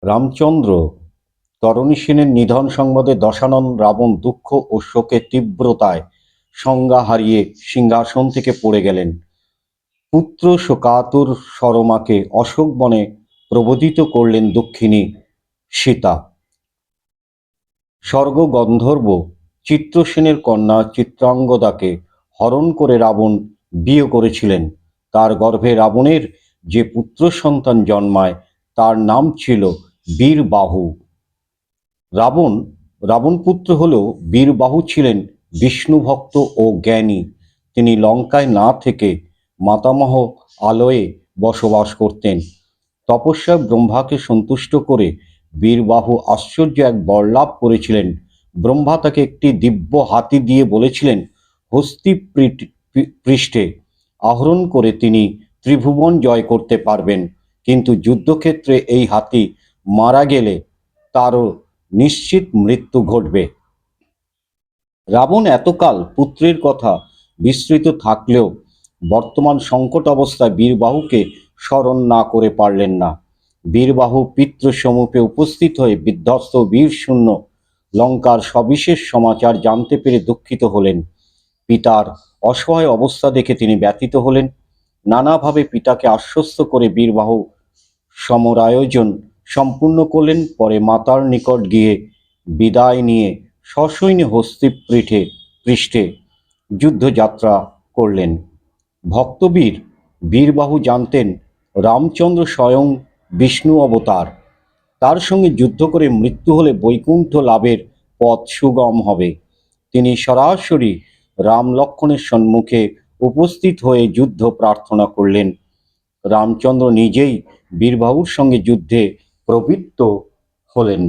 রামচন্দ্র তরণী সেনের নিধন সংবাদে দশানন রাবণ দুঃখ ও শোকের তীব্রতায় সংজ্ঞা হারিয়ে সিংহাসন থেকে পড়ে গেলেন। পুত্র শোকাতুর সরমাকে অশোক বনে প্রবোধিত করলেন দক্ষিণী সীতা। স্বর্গ গন্ধর্ব চিত্রসেনের কন্যা চিত্রাঙ্গদাকে হরণ করে রাবণ বিয়ে করেছিলেন। তার গর্ভে রাবণের যে পুত্র সন্তান জন্মায় তার নাম ছিল বীরবাহু। রাবণপুত্র হলেও বীরবাহু ছিলেন বিষ্ণুভক্ত ও জ্ঞানী। তিনি লঙ্কায় না থেকে মাতামহ আলয়ে বসবাস করতেন। তপস্যায় ব্রহ্মাকে সন্তুষ্ট করে বীরবাহু আশ্চর্য এক বর লাভ করেছিলেন। ব্রহ্মা তাকে একটি দিব্য হাতি দিয়ে বলেছিলেন হস্তি পৃষ্ঠে আহরণ করে তিনি ত্রিভুবন জয় করতে পারবেন, কিন্তু যুদ্ধক্ষেত্রে এই হাতি মারা গেলে তারও নিশ্চিত মৃত্যু ঘটবে। রাবণ এতকাল পুত্রের কথা বিস্মৃত থাকলেও বর্তমান সংকট অবস্থায় বীরবাহুকে স্মরণ না করে পারলেন না। বীরবাহু পিতৃসমূহে উপস্থিত হয়ে বিধ্বস্ত বীরশূন্য লঙ্কার সবিশেষ সমাচার জানতে পেরে দুঃখিত হলেন। পিতার অসহায় অবস্থা দেখে তিনি ব্যথিত হলেন। নানাভাবে পিতাকে আশ্বস্ত করে বীরবাহু সমরায়োজন সম্পূর্ণ করলেন। পরে মাতার নিকট গিয়ে বিদায় নিয়ে সসৈন্যে হস্তি পৃষ্ঠে যুদ্ধযাত্রা করলেন। ভক্তবীর বীরবাহু জানতেন রামচন্দ্র স্বয়ং বিষ্ণু অবতার। তার সঙ্গে যুদ্ধ করে মৃত্যু হলে বৈকুণ্ঠ লাভের পথ সুগম হবে। তিনি সরাসরি রাম লক্ষ্মণের সম্মুখে উপস্থিত হয়ে যুদ্ধ প্রার্থনা করলেন। রামচন্দ্র নিজেই বীরবাহুর সঙ্গে যুদ্ধে প্রবৃত্ত হলেন।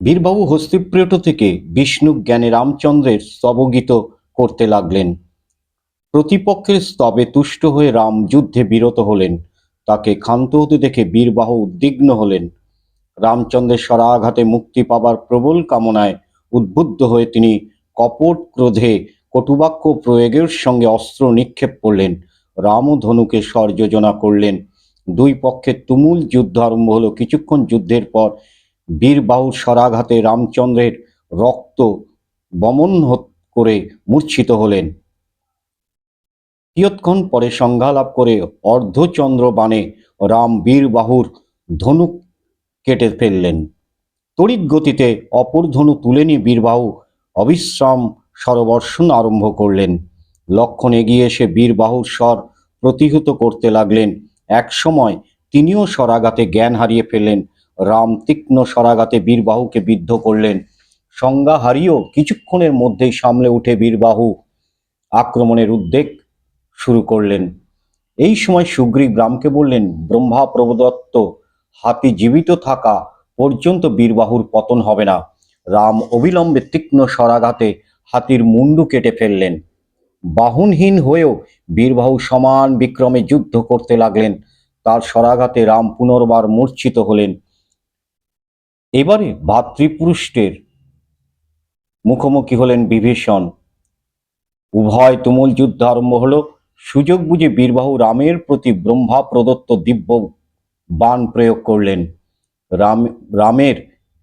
বীরবাহু হস্তিপ্রেট থেকে বিষ্ণু জ্ঞানে রামচন্দ্রের স্তবগীত করতে লাগলেন। প্রতিপক্ষের স্তবে তুষ্ট হয়ে রাম যুদ্ধে বিরত হলেন। তাকে ক্ষান্ত হতে দেখে বীরবাহু উদ্বিগ্ন হলেন। রামচন্দ্রের শরাঘাতে মুক্তি পাবার প্রবল কামনায় উদ্বুদ্ধ হয়ে তিনি কপট ক্রোধে কটুবাক্য প্রয়োগের সঙ্গে অস্ত্র নিক্ষেপ করলেন। রাম ও ধনুকে স্বর যোজনা করলেন। দুই পক্ষের তুমুল যুদ্ধ আরম্ভ হলো। কিছুক্ষণ যুদ্ধের পর বীরবাহুর শরাঘাতে রামচন্দ্রের রক্ত বমন করে মূর্ছিত হলেন। কিয়ৎক্ষণ পরে সংজ্ঞা লাভ করে অর্ধচন্দ্র বাণে রাম বীরবাহুর ধনুক কেটে ফেললেন। তড়িৎ গতিতে অপর ধনু তুলে নিয়ে বীরবাহু অবিশ্রাম স্বরবর্ষণ আরম্ভ করলেন। লক্ষণ এগিয়ে এসে বীরবাহুর স্বর প্রতিহত করতে লাগলেন। এক সময় তিনিও স্বরাঘাতে জ্ঞান হারিয়ে ফেললেন। রাম তীক্ষ্ণ স্বরাঘাতে বীরবাহুকে বিদ্ধ করলেন। সংজ্ঞা হারিয়েও কিছুক্ষণের মধ্যেই সামলে উঠে বীরবাহু আক্রমণের উদ্যোগ শুরু করলেন। এই সময় সুগ্রীব রামকে বললেন, ব্রহ্মা প্রদত্ত হাতি জীবিত থাকা পর্যন্ত বীরবাহুর পতন হবে না। রাম অবিলম্বে তীক্ষ্ণ স্বরাঘাতে হাতির মুন্ডু কেটে ফেললেন। বাহনহীন হয়েও বীরবাহু সমান বিক্রমে যুদ্ধ করতে লাগলেন। তার স্বরাঘাতে রাম পুনর্বার মূর্ছিত হলেন। এবারে ভাতৃপুরুষের মুখোমুখি হলেন বিভীষণ। উভয় তুমুল যুদ্ধ আরম্ভ হলো। সুযোগ বুঝে বীরবাহু রামের প্রতি ব্রহ্মা প্রদত্ত দিব্য বাণ প্রয়োগ করলেন। রামের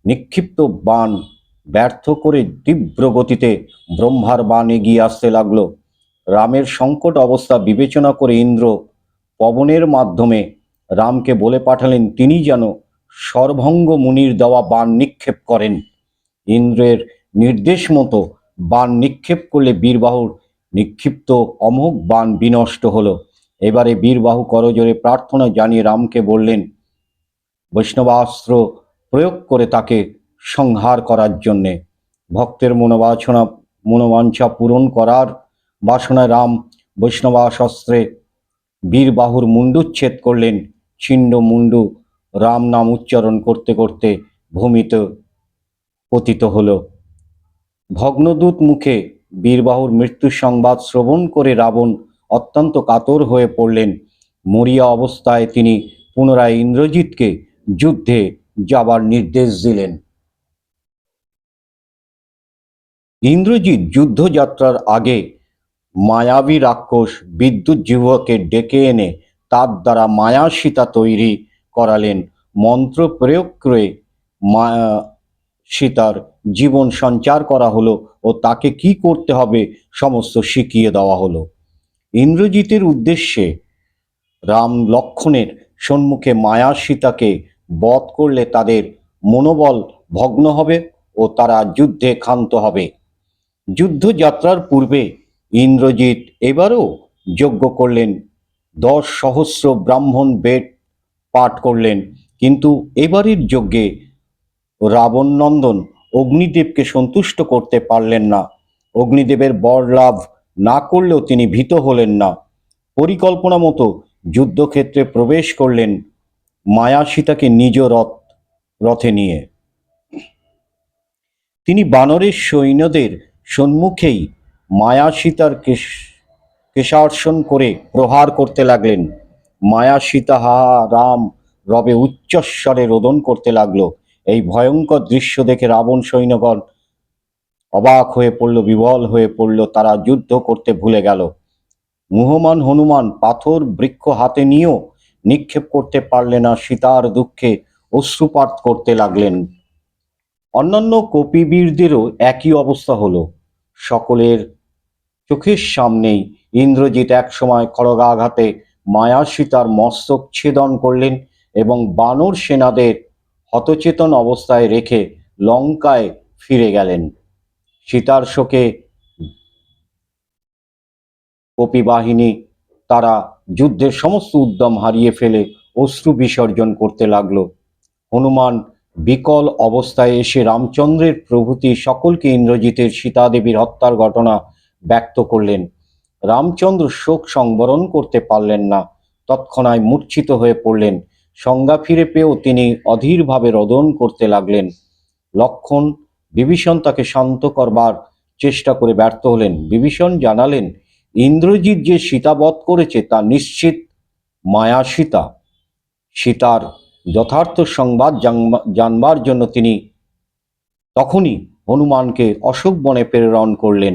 নিক্ষিপ্ত বাণ ব্যর্থ করে তীব্র গতিতে ব্রহ্মার বাণ এগিয়ে আসতে লাগলো। রামের সংকট অবস্থা বিবেচনা করে ইন্দ্র পবনের মাধ্যমে রামকে বলে পাঠালেন তিনি যেন সর্বঙ্গ মুনির দেওয়া বাণ নিক্ষেপ করেন। ইন্দ্রের নির্দেশ মতো বাণ নিক্ষেপ করলে বীরবাহুর নিক্ষিপ্ত অমোঘ বাণ বিনষ্ট হলো। এবারে বীরবাহু করজোরে প্রার্থনা জানিয়ে রামকে বললেন বৈষ্ণবাস্ত্র প্রয়োগ করে তাকে সংহার করার জন্যে। ভক্তের মনোবাঞ্ছা পূরণ করার বাসনায় রাম বৈষ্ণবাস্ত্রে বীরবাহুর মুন্ডুচ্ছেদ করলেন। ছিন্ন মুন্ডু রাম নাম উচ্চারণ করতে করতে ভূমিতে পতিত হল। ভগ্নদূত মুখে বীরবাহুর মৃত্যু সংবাদ শ্রবণ করে রাবণ অত্যন্ত কাতর হয়ে পড়লেন। মরিয়া অবস্থায় তিনি পুনরায় ইন্দ্রজিৎকে যুদ্ধে যাবার নির্দেশ দিলেন। ইন্দ্রজিৎ যুদ্ধযাত্রার আগে মায়াবী রাক্ষস বিদ্যুৎ জিহ্বাকে ডেকে এনে তার দ্বারা মায়া সীতা তৈরি করালেন। মন্ত্র প্রয়োগ করে মায়া সীতার জীবন সঞ্চার করা হলো ও তাকে কি করতে হবে সমস্ত শিখিয়ে দেওয়া হলো। ইন্দ্রজিতের উদ্দেশ্যে রাম লক্ষ্মণের সম্মুখে মায়া সীতাকে বধ করলে তাদের মনোবল ভগ্ন হবে ও তারা যুদ্ধে ক্ষান্ত হবে। যুদ্ধযাত্রার পূর্বে ইন্দ্রজিৎ এবারও যজ্ঞ করলেন, 10,000 ব্রাহ্মণ বেদ পাঠ করলেন, কিন্তু এবারের যজ্ঞে রাবণ নন্দন অগ্নিদেবকে সন্তুষ্ট করতে পারলেন না। অগ্নিদেবের বর লাভ না করলেও তিনি ভীত হলেন না। পরিকল্পনা মতো যুদ্ধক্ষেত্রে প্রবেশ করলেন মায়া সীতাকে নিজ রথে নিয়ে। তিনি বানরের সৈন্যদের সম্মুখেই মায়া সীতার কেশার্ষণ করে প্রহার করতে লাগলেন। মায়া সীতা হা রাম রবে উচ্চস্বরে রোদন করতে লাগলো। এই ভয়ঙ্কর দৃশ্য দেখে রাবণ সৈন্যগণ অবাক হয়ে পড়ল, বিবল হয়ে পড়ল, তারা যুদ্ধ করতে ভুলে গেল। মুহমান হনুমান পাথর বৃক্ষ হাতে নিয়েও নিক্ষেপ করতে পারলেন না, সীতার দুঃখে অশ্রুপাত করতে লাগলেন। অন্যান্য কপিবীরদেরও একই অবস্থা হলো। সকলের চোখের সামনেই ইন্দ্রজিৎ একসময় খড়গাঘাতে মায়া সীতার মস্তক ছেদন করলেন এবং বানর সেনাদের হতচেতন অবস্থায় রেখে লঙ্কায় ফিরে গেলেন। সীতার শোকে কপিবাহিনী তারা যুদ্ধের সমস্ত উদ্যম হারিয়ে ফেলে অশ্রু বিসর্জন করতে লাগলো। হনুমান বিকল অবস্থায় এসে রামচন্দ্রের প্রভৃতি সকলকে ইন্দ্রজিতের সীতাদেবীর হত্যার ঘটনা ব্যক্ত করলেন। রামচন্দ্র শোক সংবরণ করতে পারলেন না, তৎক্ষণাৎ মূর্ছিত হয়ে পড়লেন। সংজ্ঞা ফিরে পেয়েও তিনি অধীরভাবে রোদন করতে লাগলেন। লক্ষ্মণ বিভীষণ তাকে শান্ত করবার চেষ্টা করে ব্যর্থ হলেন। বিভীষণ জানালেন, ইন্দ্রজিৎ যে সীতাবধ করেছে তা নিশ্চিত মায়া সীতা। সীতার যথার্থ সংবাদ জানবার জন্য তিনি তখনই হনুমানকে অশোক বনে প্রেরণ করলেন।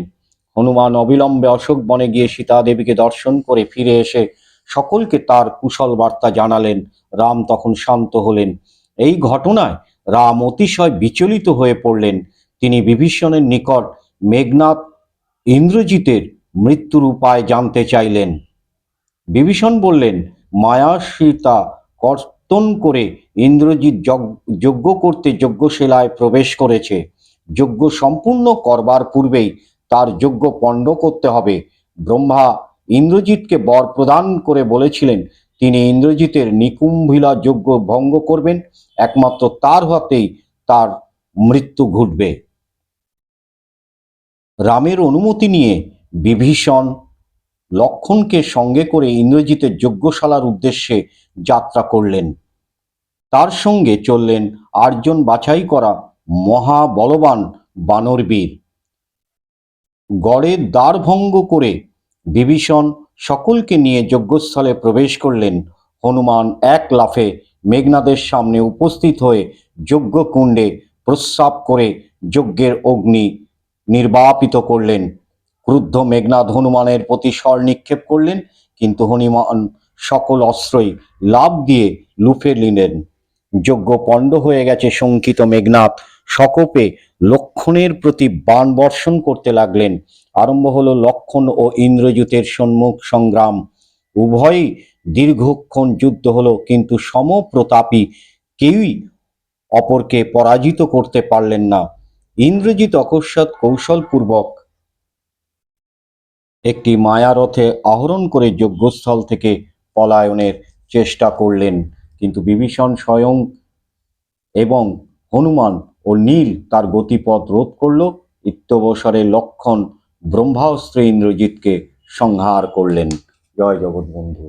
হনুমান অবিলম্বে অশোক বনে গিয়ে সীতা দেবীকে দর্শন করে ফিরে এসে সকলকে তার কুশল বার্তা জানালেন। রাম তখন শান্ত হলেন। এই ঘটনায় রাম অতিশয় বিচলিত হয়ে পড়লেন। তিনি বিভীষণের নিকট মেঘনাদ ইন্দ্রজিতের মৃত্যুর উপায় জানতে চাইলেন। বিভীষণ বললেন, মায়া সীতা কর্তন করে ইন্দ্রজিৎ যজ্ঞ করতে যজ্ঞশিলায় প্রবেশ করেছে। যজ্ঞ সম্পূর্ণ করবার পূর্বেই তার যজ্ঞ পণ্ড করতে হবে। ব্রহ্মা ইন্দ্রজিৎকে বর প্রদান করে বলেছিলেন তিনি ইন্দ্রজিতের নিকুম্ভিলা যজ্ঞ ভঙ্গ করবেন, একমাত্র তার হাতেই তার মৃত্যু ঘটবে। রামের অনুমতি নিয়ে বিভীষণ লক্ষ্মণকে সঙ্গে করে ইন্দ্রজিতের যজ্ঞশালার উদ্দেশ্যে যাত্রা করলেন। তার সঙ্গে চললেন 8 জন বাছাই করা মহাবলবান বানরবীর। গড়ের দ্বার ভঙ্গ করে বিভীষণ সকলকে নিয়ে যজ্ঞস্থলে প্রবেশ করলেন। হনুমান এক লাফে মেঘনাদের সামনে উপস্থিত হয়ে যজ্ঞকুণ্ডে প্রস্রাব করে যজ্ঞের অগ্নি নির্বাপিত করলেন। ক্রুদ্ধ মেঘনাদ হনুমানের প্রতি স্বর নিক্ষেপ করলেন, কিন্তু হনুমান সকল অস্ত্রই লাফ দিয়ে লুফে নিলেন। যজ্ঞ পণ্ড হয়ে গেছে শঙ্কিত মেঘনাদ সকোপে লক্ষ্মণের প্রতি বাণ বর্ষণ করতে লাগলেন। আরম্ভ হলো লক্ষ্মণ ও ইন্দ্রজিতের সম্মুখ সংগ্রাম। উভয়ই দীর্ঘক্ষণ যুদ্ধ হলো, কিন্তু সমপ্রতাপী কেউই অপরকে পরাজিত করতে পারলেন না। ইন্দ্রজিৎ অকস্মাৎ কৌশলপূর্বক একটি মায়ারথে আহরণ করে যজ্ঞস্থল থেকে পলায়নের চেষ্টা করলেন, কিন্তু বিভীষণ স্বয়ং এবং হনুমান ও নীল তার গতিপথ রোধ করল। ইত্যবসরে লক্ষ্মণ ব্রহ্মাস্ত্রে ইন্দ্রজিৎকে সংহার করলেন। জয় জগৎবন্ধু।